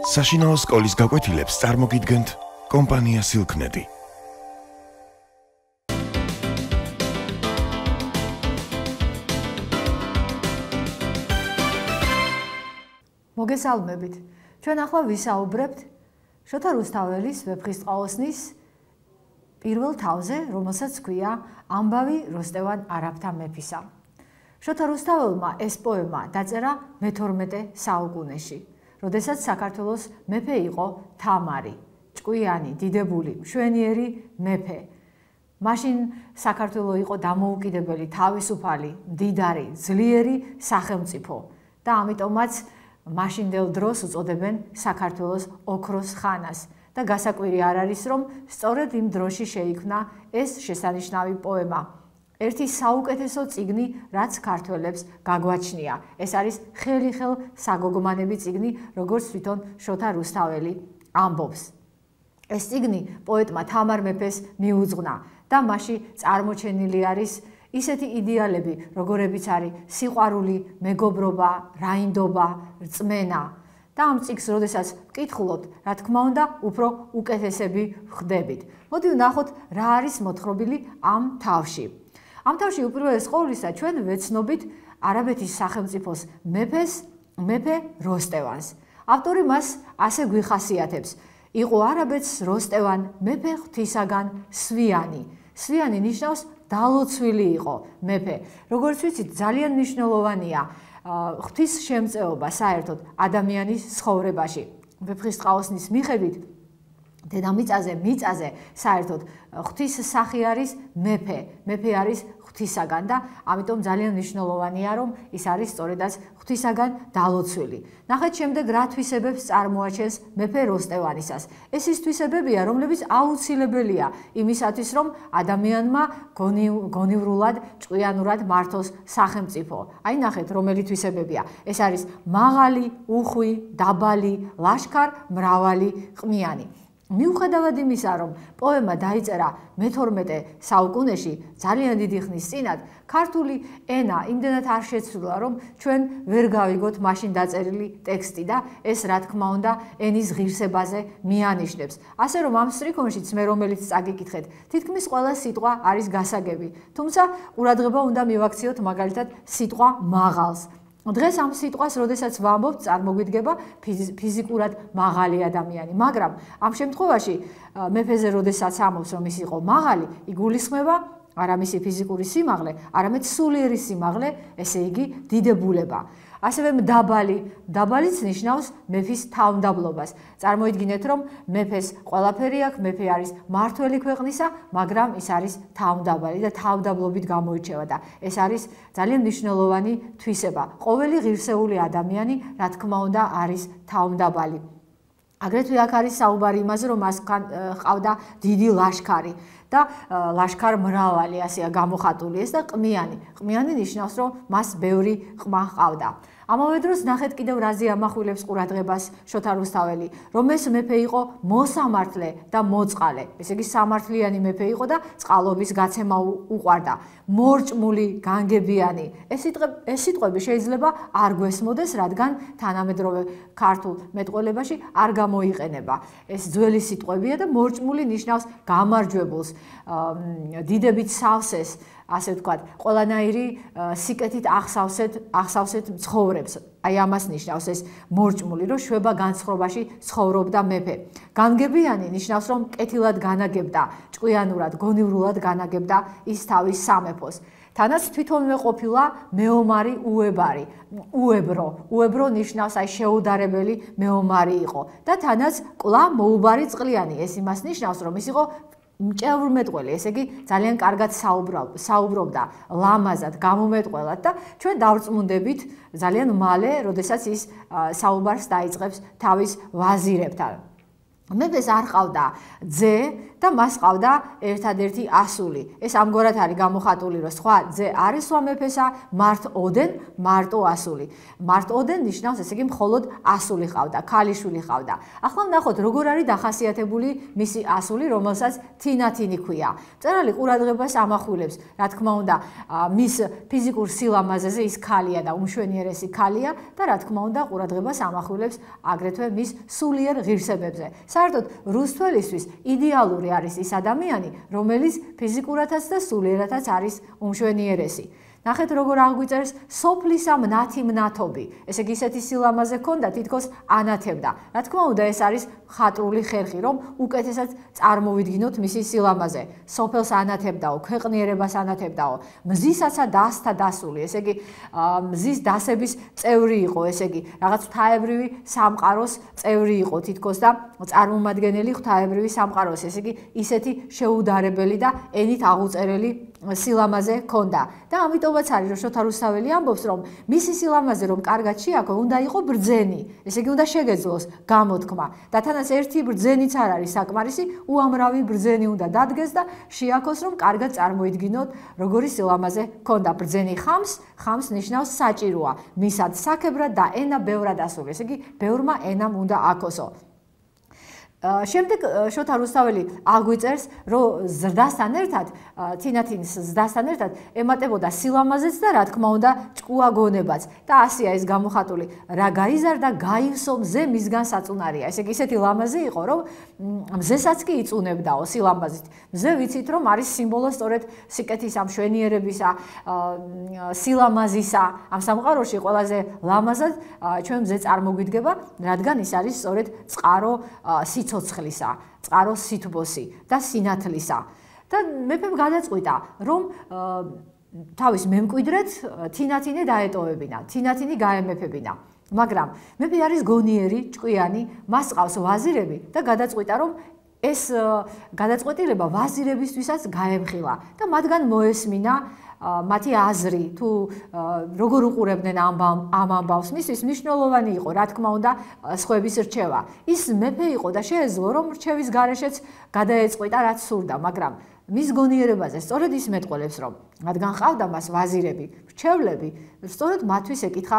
საშინაო სკოლის გაკვეთილებს წარმოგიდგენთ კომპანია Silknet. მოგესალმებით. ჩვენ ახლა ვისაუბრებთ შოთა რუსთაველის ვეფხისტყაოსნის პირველ თავზე, რომელსაც ჰქვია ამბავი როსტევან არაბთა მეფისა. შოთა რუსთაველმა ეს პოემა დაწერა მე-12 საუკუნეში, როდესაც საქართველოს მეფე იყო თამარი, ჭკვიანი, დიდებული, მშვენიერი მეფე. მაშინ საქართველო იყო დამოუკიდებელი, თავისუფალი, მდიდარი, ძლიერი სახელმწიფო და ამიტომაც მაშინდელ დროს უწოდებენ საქართველოს ოქროს ხანას და გასაკვირი არ არის, რომ სწორედ იმ დროში შეიქმნა ეს შესანიშნავი პოემა. ერთი საუკეთესო წიგნი, რაც ქართველებს გაგვაჩნია. ეს არის ხელი-ხელ საგოგმანები წიგნი, როგორც თვითონ შოთა რუსთაველი ამბობს. ეს წიგნი პოეტმა თამარ მეფეს მიუძღვნა და მასში წარმოჩენილი არის ისეთი იდეალები, როგორებიც არის სიყვარული, მეგობრობა, რაინდობა, რწმენა. და ამ წიგნს, როდესაც ვკითხულობთ, რა თქმა უნდა, უფრო უკეთესები ვხდებით. მოდი ვნახოთ, რა არის მოთხრობილი ამ თავში. ამ თავში უპირველეს ყოვლისა ჩვენ ვეცნობით არაბეთის სახელმწიფოს მეფე როსტევანს. ავტორი მას ასე გვიხასიათებს: იყო არაბეთს როსტევან მეფე ღვთისაგან სვიანი. სვიანი ნიშნავს დალოცვილი იყო მეფე. როგორც ვიცით, ძალიან მნიშვნელოვანია ღვთის შემწეობა საერთოდ ადამიანის ცხოვრებაში. ვეფხისტყაოსნის მიხედვით მიწაზე საერთოდ ღვთის სახე არის მეფე. მეფე არის ღვთისაგან და ამიტომ ძალიან მნიშვნელოვანია, რომ ის არის სწორედაც ღვთისაგან დალოცვილი. ნახეთ შემდეგ რა თვისებებს წარმოაჩენს მეფე როსტევანისას. ეს ის თვისებებია, რომლებიც აუცილებელია იმისათვის, რომ ადამიანმა გონივრულად, ჭკვიანურად მართოს სახელმწიფო. აი ნახეთ, რომელი თვისებებია. ეს არის მაღალი, უხვი, დაბალი, ლაშქარ, მრავალი, ყმიანი. მიუხედავად იმისა, რომ პოემა დაიწერა მე-12 საუკუნეში, ძალიან დიდი ხნის წინათ, ქართული ენა იმდენად არ შეცვლილა, რომ ჩვენ ვერ გავიგოთ მაშინ დაწერილი ტექსტი და ეს რა თქმა უნდა ენის ღირსებაზე მიანიშნებს. ასე რომ ამ სტრიქონშიც მე რომელიც წაგიკითხეთ, თითქმის ყველა სიტყვა არის გასაგები, თუმცა ყურადღება უნდა მივაქციოთ მაგალითად სიტყვა მაღალს. დღეს ამ სიტყვას, როდესაც ვამბობთ, წარმოგვიდგება ფიზიკურად მაღალი ადამიანი, მაგრამ ამ შემთხვევაში მეფეზე როდესაც ამბობს, რომ ის იყო მაღალი, იგულისხმება არა მისი ფიზიკური სიმაღლე, არამედ სულიერი სიმაღლე, ესე იგი დიდებულება. ასევე დაბალიც ნიშნავს მეფის თავმდაბლობას. წარმოიდგინეთ, რომ მეფეს ყველაფერი აქვს, მეფე არის მართველი ქვეყნისა, მაგრამ ის არის თავმდაბალი და თავმდაბლობით გამოირჩევა და ეს არის ძალიან მნიშვნელოვანი თვისება. ყოველი ღირსეული ადამიანი, რა თქმა უნდა, არის თავმდაბალი. აგრეთვე აქ არის საუბარი იმაზე, რომ მას ჰყავდა დიდი ლაშქარი და ლაშქარ მრავალი, ასეა გამოხატული ეს და ყმიანი. ყმიანი ნიშნავს, რომ მას ბევრი ყმა ჰყავდა. ამავე დროს ნახეთ კიდევ რაზე ამახვილებს ყურადღებას შოთა რუსთაველი, რომ ეს მეფე იყო მოსამართლე და მოწყალე. ესე იგი სამართლიანი მეფე იყო და წყალობის გაცემა უყვარდა. მორჭმული, განგებიანი. ეს სიტყვები შეიძლება არ გვესმოდეს, რადგან თანამედროვე ქართულ მეტყველებაში არ გამოიყენება. ეს ძველი სიტყვებია და მორჭმული ნიშნავს გამარჯვებულს, დიდებით სავსეს, ასე ვთქვათ, ყველანაირი სიკეთით ახსავსეთ მცხოვრებს. აი ამას ნიშნავს ეს მორჭმული, რომ შვება განცხრობაში ცხოვრობდა მეფე. განგებიანი ნიშნავს, რომ კეთილად განაგებდა, ჭკვიანურად, გონივრულად განაგებდა ის თავის სამეფოს. თანაც თვითონვე ყოფილა მეომარი უებარი, უებრო ნიშნავს აი შეუდარებელი მეომარი იყო და თანაც კვლავ მოუბარი წყლიანი. ეს იმას ნიშნავს, რომ ის იყო მჭევრმეტყველი, ესე იგი ძალიან კარგად საუბრობდა, ლამაზად, გამომეტყველად და ჩვენ დავწმუნდებით ძალიან მალე, როდესაც ის საუბარს დაიწყებს თავის ვაზირებთან. მეფეს არ ყავდა ძე და მას ყავდა ერთადერთი ასული. ეს ამგვარად არის გამოხატული, რომ სხვა ძე არ ისვა მეფესა, მარტო ასული. მარტოდენ ნიშნავს, ესე იგი, მხოლოდ ასული ყავდა, ქალიშვილი ყავდა. ახლა ვნახოთ, როგორ არის დახასიათებული მისი ასული, რომელსაც თინათინი ქვია. მწერალი ყურადღებას ამახვილებს, რა თქმა უნდა, მის ფიზიკურ სილამაზეზე, ის ქალია და უმშვენიერესი ქალია და რა თქმა უნდა, ყურადღებას ამახვილებს აგრეთვე მის სულიერ ღირსებებზე. საერთოდ რუსთველისთვის იდეალური არის ის ადამიანი, რომელიც ფიზიკურადაც და სულიერადაც არის უმშვენიერესი. ნახეთ, როგორ აღგვიწერს სოფლისა მნათი მნათობი. ესე იგი, ისეთი სილამაზე ჰქონდა, თითქოს ანათებდა. რა თქმა უნდა, ეს არის მხატვრული ხერხი, რომ უკეთესად წარმოვიდგინოთ მისი სილამაზე. სოფელს ანათებდაო, ქვეყნიერებას ანათებდაო, მზისაცა დასთა დასული. ესე იგი, მზის დასების წევრი იყო, ესე იგი, რაღაც ღვთაებრივი სამყაროს წევრი იყო თითქოს და წარმომადგენელი ღვთაებრივი სამყაროს. ესე იგი, ისეთი შეუდარებელი და ენით აღუწერელი სილამაზე ჰქონდა. და ამიტომაც არის, რომ შოთა რუსთაველი ამბობს, რომ მისი სილამაზე რომ კარგად შეაქო, უნდა იყო ბრძენი. ესე იგი, უნდა შეგეძლოს გამოთქმა. და თანაც ერთი ბრძენიც არ არის საკმარისი, უამრავი ბრძენი უნდა დადგეს და შეაქოს, რომ კარგად წარმოიდგინოთ, როგორი სილამაზე ჰქონდა. ბრძენი ხამს ნიშნავს საჭიროა, მისად საქებრად და ენა ბევრად ასული. ესე იგი, ბევრმა ენამ უნდა აქოსო. შემდეგ შოთა რუსთაველი აღვიწერს, რომ ზრდასთან ერთად, თინათინის ზრდასთან ერთად ემატებოდა სილამაზეც და რა თქმა უნდა ჭკუა გონებაც. და ასია ეს გამოხატული, რა გაიზარდა გაივსო მზე მისგან საწუნარია. ესე იგი, ისეთი ლამაზი იყო, რომ მზესაც კი იწუნებდაო სილამაზით. მზე ვიცით, რომ არის სიმბოლო სწორედ სიკეთისა, მშვენიერებისა, სილამაზისა. ამ სამყაროში ყველაზე ლამაზად ჩვენ მზე წარმოგვიდგება, რადგან ის არის სწორედ წყარო სიცოცხლისა, წყარო სითბოსი და სინათლისა. და მეფემ გადაწყვიტა, რომ თავის მემკვიდრედ თინათინე დაეტოვებინა, თინათინი გაემეფებინა. მაგრამ მეფე არის გონიერი, ჭკვიანი, მას ყავს ვაზირები და გადაწყვიტა, რომ ეს გადაწყვეტილება ვაზირებისთვისაც გაემხილა და მათგან მოესმინა მათი აზრი, თუ როგორ უყურებდნენ ამ ამბავს. მისთვის მნიშვნელოვანი იყო, რა თქმა უნდა, სხვების რჩევა. ის მეფე იყო და შეეძლო, რომ რჩევის გარეშეც გადაეწყვიტა, რაც სურდა, მაგრამ მის გონიერებაზე სწორედ ის მეტყველებს, რომ რადგან ყავდა მას ვაზირები, რჩევლები, სწორედ მათთვის ეკითხა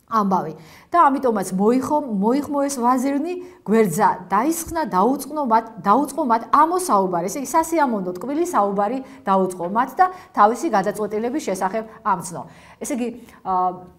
ამბავი. და ამიტომაც მოიხმო ეს ვაზირნი, გვერდზა დაისხნა, დაუწყო მათ ამოსაუბარი. ესე იგი, სასიამოვნო ტკბილი საუბარი დაუწყო მათ და თავისი გადაწყვეტილების შესახებ ამცნო. ესე იგი,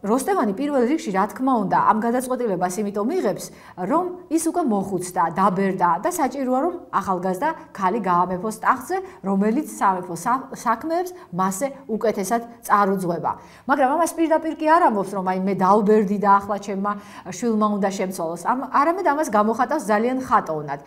როსტევანი პირველ რიგში, რა თქმა უნდა, ამ გადაწყვეტილებას იმიტომ იღებს, რომ ის უკვე მოხუცდა, დაბერდა და საჭიროა, რომ ახალგაზრდა ქალი გაამეფოს ტახტზე, რომელიც სამეფო საქმეებს მასზე უკეთესად წარუძღვება. მაგრამ ამას პირდაპირ კი არ ამბობს, რომ აი მე დავბერდი და ახლა ჩემმა შვილმა უნდა შემცვალოს. არამედ ამას გამოხატავს ძალიან ხატოვნად.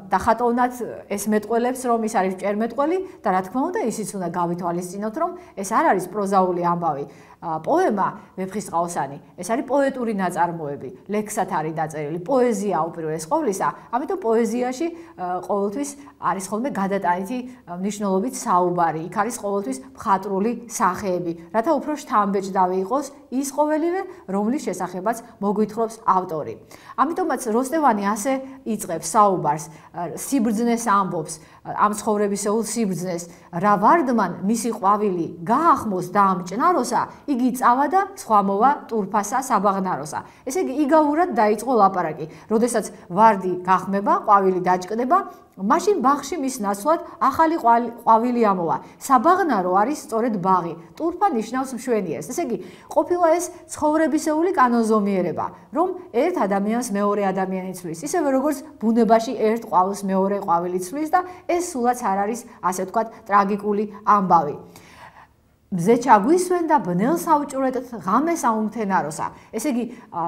და ხატოვნად ეს მეტყველებს, რომ ის არის მჭერმეტყველი და რა თქმა უნდა, ისიც უნდა გავითვალისწინოთ, რომ ეს არ არის პროზაული ამბავი. პოემა ვეფხისტყაოსანი, ეს არის პოეტური ნაწარმოები, ლექსად არის დაწერილი, პოეზია უპირველეს ყოვლისა, ამიტომ პოეზიაში ყოველთვის არის ხოლმე გადატანითი მნიშვნელობით საუბარი, იქ არის ყოველთვის მხატვრული სახეები, რათა უფრო შთამბეჭდავი იყოს ის ყოველივე, რომლის შესახებაც მოგვითხრობს ავტორი. ამიტომაც როსტევანი ასე იწყებს საუბარს, სიბრძნეს ამბობს, ამ ცხოვრებისეულ სიბრძნეს, რა ვარდმან მისი ყვავილი გაახმოს და ამჭნაროსა, იგი წავა და სხვა მოვა ტურფასა საბაღნაროსა. ესე იგი, იგავურად დაიწყო ლაპარაკი. როდესაც ვარდი გახმება, ყვავილი დაჭკდება, მაშინ ბაღში მის ნაცვლად ახალი ყვავილი ამოვა. საბაღნარო არის სწორედ ბაღი. ტურფა ნიშნავს მშვენიერს. ესე იგი, ყოფილა ეს ცხოვრებისეული კანონზომიერება, რომ ერთ ადამიანს მეორე ადამიანი ცვლის, ისევე როგორც ბუნებაში ერთ ყვავილს მეორე ყვავილი ცვლის და ეს სულაც არ არის, ასე ვთქვათ, ტრაგიკული ამბავი. მზე ჩაგვისვენ და ბნელს ავჭვრეთ ღამეს აუმთენაროსა. ესე იგი,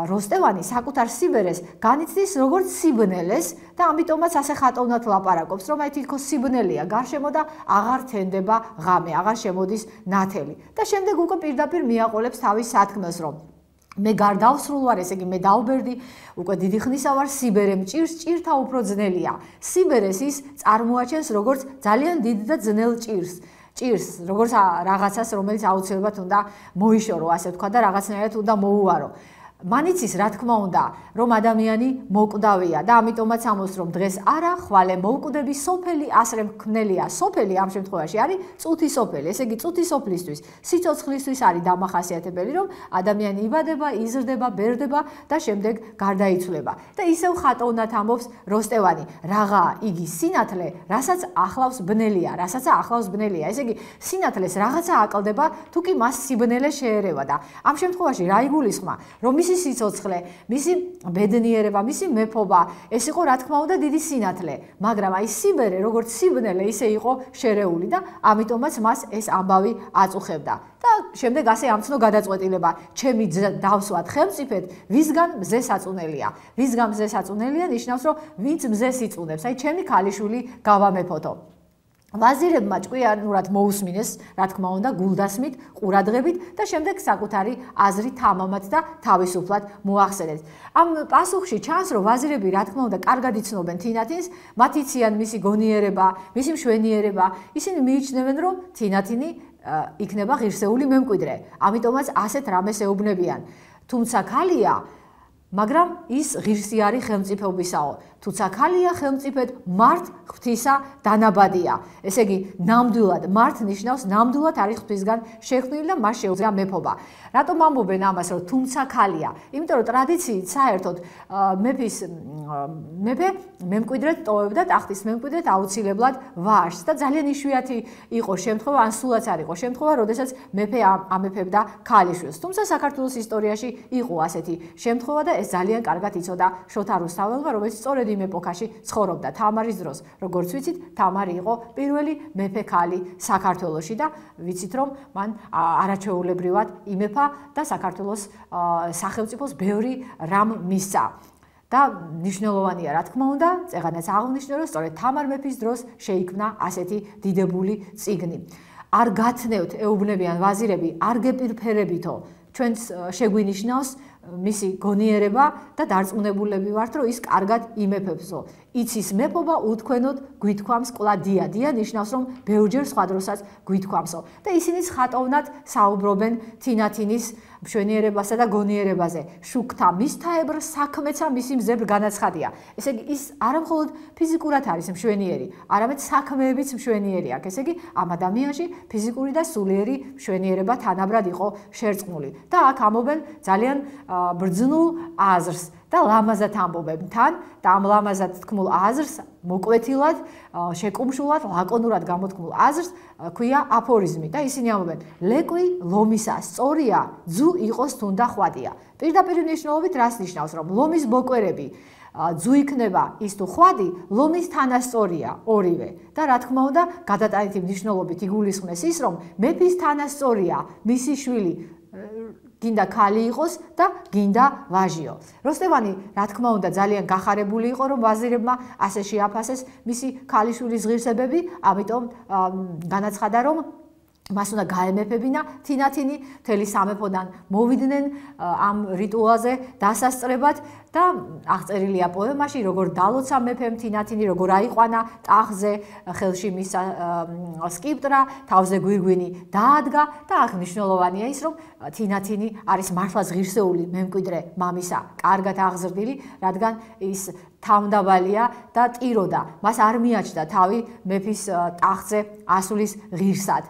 როსტევანი საკუთარ სიბერეს განიცდის როგორც სიბნელეს და ამიტომაც ასე ხატოვნად ლაპარაკობს, რომ აი თითქოს სიბნელია გარშემო და აღარ თენდება ღამე, აღარ შემოდის ნათელი. და შემდეგ უკვე პირდაპირ მიაყოლებს თავის სათქმელს, რომ მე გარდავსრულ ვარ, ესე იგი მე დავბერდი, უკვე დიდი ხნისა ვარ, სიბერე მჭირს, ჭირთა უფრო ძნელია. სიბერეს ის წარმოაჩენს როგორც ძალიან დიდ და ძნელ ჭირს. ჭირს, როგორც რაღაცას, რომელიც აუცილებლად უნდა მოიშორო, ასე ვთქვა და რაღაცნაირად უნდა მოუვარო. მანიცის რა თქმა უნდა, რომ ადამიანი მოკვდავია და ამიტომაც ამოს რომ დღეს არა ხვალე მოვკვდები, სოფელი ასრე მქმნელია. სოფელი ამ შემთხვევაში არის წუთი სოფელი. ესე იგი წუთი სოფლისთვის, სიცოცხლისთვის არის დამახასიათებელი, რომ ადამიანი იბადება, იზრდება, ბერდება და შემდეგ გარდაიცვლება. და ისევ ხატოვნად ამბობს როსტევანი, რაღაცა იგი სინათლე, რასაც ახლავს ბნელია, ესე იგი სინათლეს რაღაცა აკლდება, თუ კი მას სიბნელე შეერევა და ამ შემთხვევაში რა იგულისხმა, რომ მისი სიცოცხლე, მისი ბედნიერება, მისი მეფობა, ეს იყო რა თქმა უნდა დიდი სინათლე, მაგრამ აი სიბერე, როგორც სიბნელე, ისე იყო შერეული და ამიტომაც მას ეს ამბავი აწუხებდა. და შემდეგ ასე ამცნო გადაწყვეტილება, ჩემი დავსვათ ხელმწიფედ, ვისგან მზე საწუნელია. ვისგან მზე საწუნელია ნიშნავს, რომ ვინც მზეს იწუნებს, აი ჩემი ქალიშვილი გავამეფოთო. ვაზირებმა ჭკვიანურად მოусმინეს, რა თქმა უნდა, გულდასმით, ყურადღებით და შემდეგ საკუთარი აზრი თამამად და თავისუფლად მოახსენეს. ამ პასუხში ჩანს, რომ ვაზირები, რა თქმა უნდა, კარგად იცნობენ თინათინს, მათ იციან მისი გონიერება, მისი მშვენიერება. ისინი მიიჩნევენ, რომ თინათინი იქნება ღირსეული მემკვიდრე. ამიტომაც ასეთ რამეს ეუბნებიან. თუმცა ქალია, მაგრამ ის ღირსი არის ხელმწიფეობისაო. თუცა ქალია ხელმწიფედ მართ ღვთისა დანაბადია. ესე იგი, ნამდვილად მართ ნიშნავს ნამდვილად არის ღვთისგან შექმნილი და მას შეუძლია მეფობა. რატომ ამბობენ ამას, რომ თუმცა ქალია? იმიტომ რომ ტრადიციით საერთოდ მეფე მემკვიდრედ ტოვებდა ტახტის მემკვიდრედ აუცილებლად ვაჟს და ძალიან იშვიათი იყო შემთხვევა, ან სულაც არ იყო შემთხვევა, როდესაც მეფე ამეფებდა ქალიშვილს. თუმცა საქართველოს ისტორიაში იყო ასეთი შემთხვევა და ეს ძალიან კარგად იცოდა შოთა რუსთაველმა, რომელიც სწორედ იმ ეპოქაში ცხოვრობდა თამარის დროს. როგორც ვიცით, თამარი იყო პირველი მეფე ქალი საქართველოში და ვიცით, რომ მან არაჩვეულებრივად იმეფა და საქართველოს სახელმწიფოს ბევრი რამ მისცა. და მნიშვნელოვანია, რა თქმა უნდა, წეგანაც აღნიშნე, რომ სწორედ თამარ მეფის დროს შეიქმნა ასეთი დიდებული წიგნი. არ გათნევთ, ეუბნებიან ვაზირები, არ გეპირფერებითო, ჩვენს შეგვინიშნავს მისი გონიერება და დარწმუნებულები ვართ, რომ ის კარგად იმეფებსო. იცის მეფობა უთქვენოდ გვითქვამს კლადია. დია ნიშნავს, რომ ბევრჯერ სხვა დროსაც გვითქვამსო. და ისინიც ხატოვნად საუბრობენ თინათინის მშვენიერებასა და გონიერებაზე. შუქთა მისთაებრ საქმეცა მისი მზებრ განაცხადია. ესე იგი, ის არამხოლოდ ფიზიკურად არის მშვენიერი, არამედ საქმეებიც მშვენიერი აქვს. ესე იგი, ამ ადამიანში ფიზიკური და სულიერი მშვენიერება თანაბრად იყო შერწყმული. და აქ ამობენ ძალიან ბრძნულ აზრს და ლამაზად ამბობენ თან და ამ ლამაზად თქმულ აზრს მოკვეთილად, შეკუმშულად, ლაკონურად გამოთქმულ აზრს ქვია აფორიზმი და ისინი ამბობენ: ლეკვი ლომისა სწორია, ძუ იყოს თუნდა ხვადია. პირდაპირ მნიშვნელობით რას ნიშნავს, რომ ლომის ბოკვერები ძუ იქნება ის თუ ხვადი, ლომის თანასწორია ორივე. და რა თქმა უნდა, გადატანითი მნიშვნელობით იგულისხმეს ის, რომ მეფის თანასწორია მისი შვილი გინდა ქალი იყოს და გინდა ვაჟიო. როსტევანი, რა თქმა უნდა, ძალიან გახარებული იყო, რომ ვაზირებმა ასე შეაფასეს მისი ქალიშვილის ღირსებები, ამიტომ განაცხადა, რომ მას უნდა გაემეფებინა თინათინი, მთელი სამეფოდან მოვიდნენ ამ რიტუალზე დასასწრებად და აღწერილია პოემაში, როგორ დალოცა მეფემ თინათინი, როგორ აიყვანა ტახტზე, ხელში მისცა სკიპტრა, თავზე გვირგვინი დაადგა და აქ მნიშვნელოვანია ის, რომ თინათინი არის მართლაც ღირსეული მემკვიდრე მამისა, კარგად აღზრდილი, რადგან ის თავმდაბალია და ტიროდა. მას არ მიაჩნდა თავი მეფის ტახტზე ასulis ღირსად.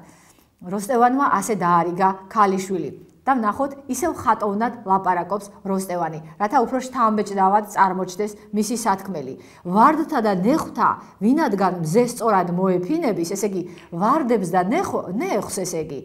როსტევანმა ასე დაარიგა ქალიშვილი. და ვნახოთ, ისევ ხატოვნად ლაპარაკობს როსტევანი, რათა უფრო შთამბეჭდავად წარმოჩნდეს მისი სათქმელი. ვარდთა და ნეხვთა, ვინადგან მზე სწორად მოეფინების, ესე იგი, ვარდებს და ნეხვს, ესე იგი,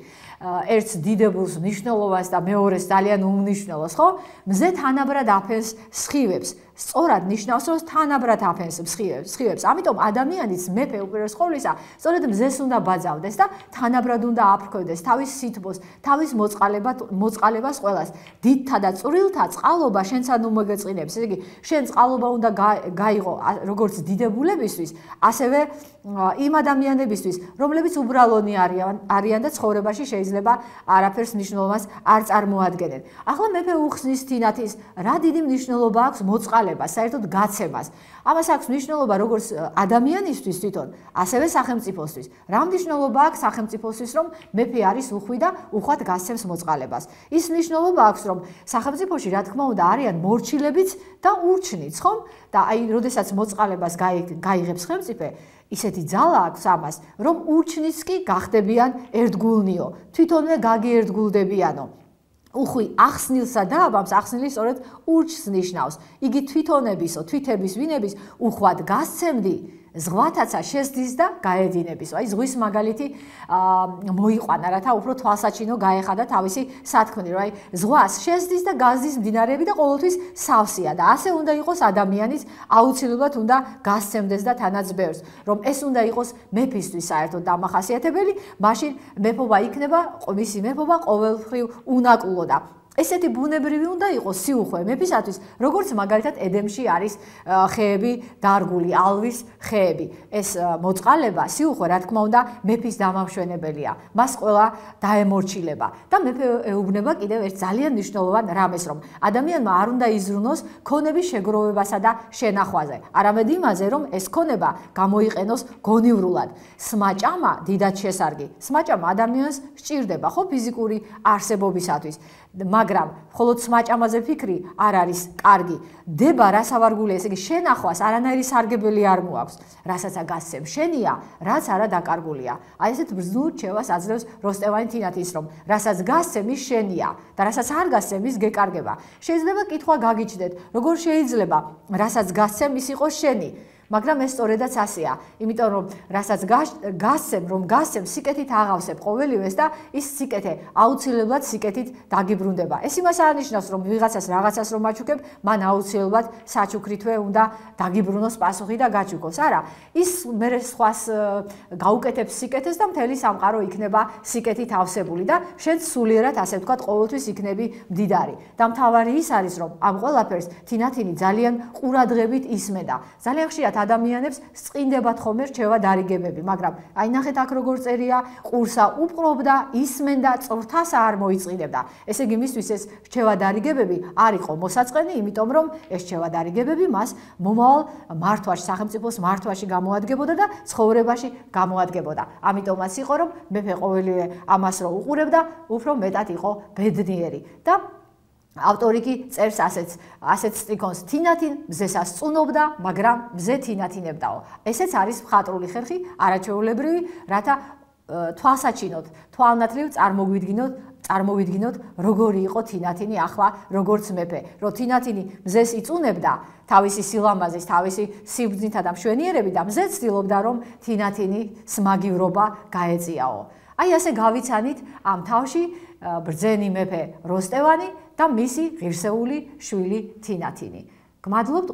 ერთს დიდებულს მნიშვნელობას და მეორეს ძალიან უმნიშვნელოს, ხო? მზე თანაბრად აფენს სხივებს. სწორად ნიშნავს, რომ თანაბრად აფენს სხივებს. ამიტომ ადამიანიც მეფე უპირველეს ყოვლისა, სწორედ მზეს უნდა ბაძავდეს და თანაბრად უნდა აფრქვევდეს თავის სითბოს, თავის მოწყალებას ყველას. დიდთა და წვრილთა წყალობა შენსა ნუ მოგეწყინებს. ესე იგი, შენ წყალობა უნდა გაიღო როგორც დიდებულებისთვის, ასევე იმ ადამიანებისთვის, რომლებიც უბრალონი არიან და ცხოვრებაში შეიძლება არაფერს მნიშვნელობას არ წარმოადგენენ. ახლა მეფე უხსნის თინათინს, რა დიდი მნიშვნელობა აქვს მოწყალება მოწყალებას, საერთოდ გაცემას. ამას აქვს მნიშვნელობა როგორც ადამიანისთვის თვითონ, ასევე სახელმწიფოსთვის. რა მნიშვნელობა აქვს სახელმწიფოსთვის, რომ მეფე არის უხვი და უხვად გასცემს მოწყალებას? ის მნიშვნელობა აქვს, რომ სახელმწიფოში რა თქმა უნდა არიან მორჩილებიც და ურჩნიც, ხომ? და აი, როდესაც მოწყალებას გაიღებს ხელმწიფე, ისეთი ძალა აქვს ამას, რომ ურჩნიც კი გახდებიან ერთგულნიო, თვითონვე გაგიერთგულდებიანო. უხვი ახსნილსა დააბამს, ახსნილი სწორედ ურჩს ნიშნავს. იგი თვითონებისო, თვითების ვინების უხვად გასცემდი, ზღვათაცა შესდის და გაედინებისო. აი ზღვის მაგალითი მოიყვანა, რათა უფრო თვალსაჩინო გაეხადა თავისი სათქმელი, რომ აი ზღვას შესდის და გაზდის მდინარეები და ყოველთვის სავსეა და ასე უნდა იყოს ადამიანის, აუცილებლად უნდა გასცემდეს და თანაც ბევრს, რომ ეს უნდა იყოს მეფისთვის საერთოდ დამახასიათებელი, მაშინ მეფობა იქნება, მისი მეფობა ყოველმხრივ უნაკლო და ესეთი ბუნებრივი უნდა იყოს სიუხვე მეფისათვის, როგორც მაგალითად ედემში არის ხეები დარგული, ალვის ხეები. ეს მოწყალება, სიუხვე, რა თქმა უნდა, მეფის დამამშვენებელია. მას ყველა დაემორჩილება და მეფე ეუბნება კიდევ ერთ ძალიან მნიშვნელოვან რამეს, რომ ადამიანმა არ უნდა იზრუნოს ქონების შეგროვებასა და შენახვაზე, არამედ იმაზე, რომ ეს ქონება გამოიყენოს გონივრულად. სმაჭამა დიდად შესარგი. სმაჭამა ადამიანს სჭირდება, ხო, ფიზიკური არსებობისათვის. მაგრამ მხოლოდ სმაჭამაზე ფიქრი არ არის კარგი. დება რასავარგულია, ესე იგი შენახვას არანაირი სარგებელი არ მოაქვს. რასაც გასცემ შენია, რაც არა დაკარგულია. აი ესეთ ბრძნულ რჩევას აძლევს როსტევანი თინათის, რომ რასაც გასცემ ის შენია და რასაც არ გასცემ ის გეკარგება. შეიძლება კითხვა გაგიჩნდეთ, როგორ შეიძლება რასაც გასცემ ის იყოს შენი? მაგრამ ეს სწორედაც ასეა, იმიტომ რომ რასაც გასცემ, სიკეთით აღავსებ ყოველივეს და ის სიკეთე აუცილებლად სიკეთით დაგიბრუნდება. ეს იმას არ ნიშნავს, რომ ვიღაცას რაღაცას რომ აჩუქებ, მან აუცილებლად საჩუქრითვე უნდა დაგიბრუნოს პასუხი და გაჩუქოს. არა, ის მერე სხვას გაუკეთებს სიკეთეს და მთელი სამყარო იქნება სიკეთით ავსებული და შენ სულიერად ასე ვთქვათ, ყოველთვის იქნები მდიდარი. და მთავარი ის არის, რომ ამ ყველაფერს თინათინი ძალიან ყურადღებით ისმენდა. ძალიან ხშირად ადამიანებს სწყინდებათ ხოლმე რჩევა დარიგებები, მაგრამ აი ნახეთ აქ როგორ წერია, ყურსა უპყრობდა, ისმენდა, წვრთასა არ მოიწყინებდა. ესე იგი მისთვის ეს რჩევა დარიგებები არ იყო მოსაწყენი, იმიტომ რომ ეს რჩევა დარიგებები მას მომავალ მართვაში, სახელმწიფოს მართვაში გამოადგებოდა და ცხოვრებაში გამოადგებოდა. ამიტომაც იყო, რომ მეფე ყოველივე ამას რო უყურებდა, უფრო მეტად იყო ბედნიერი და ავტორი კი წერს ასეთ სტიქონს, თინათინ მზესას წუნობდა, მაგრამ მზე თინათინებდაო. ესეც არის მხატვრული ხერხი, არაჩვეულებრივი, რათა თვალსაჩინოთ, თვალნათლივ წარმოვიდგინოთ, როგორი იყო თინათინი ახლა, როგორც მეფე. რომ თინათინი მზეს იწუნებდა თავისი სილამაზის, თავისი სიბრძნითა და მშვენიერებით და მზე ცდილობდა, რომ თინათინის მაგივრობა გაეწიაო. აი ასე გავიცანით ამ თავში ბრძენი მეფე როსტევანი და მისი ღირსეული შვილი თინათინი. გმადლობთ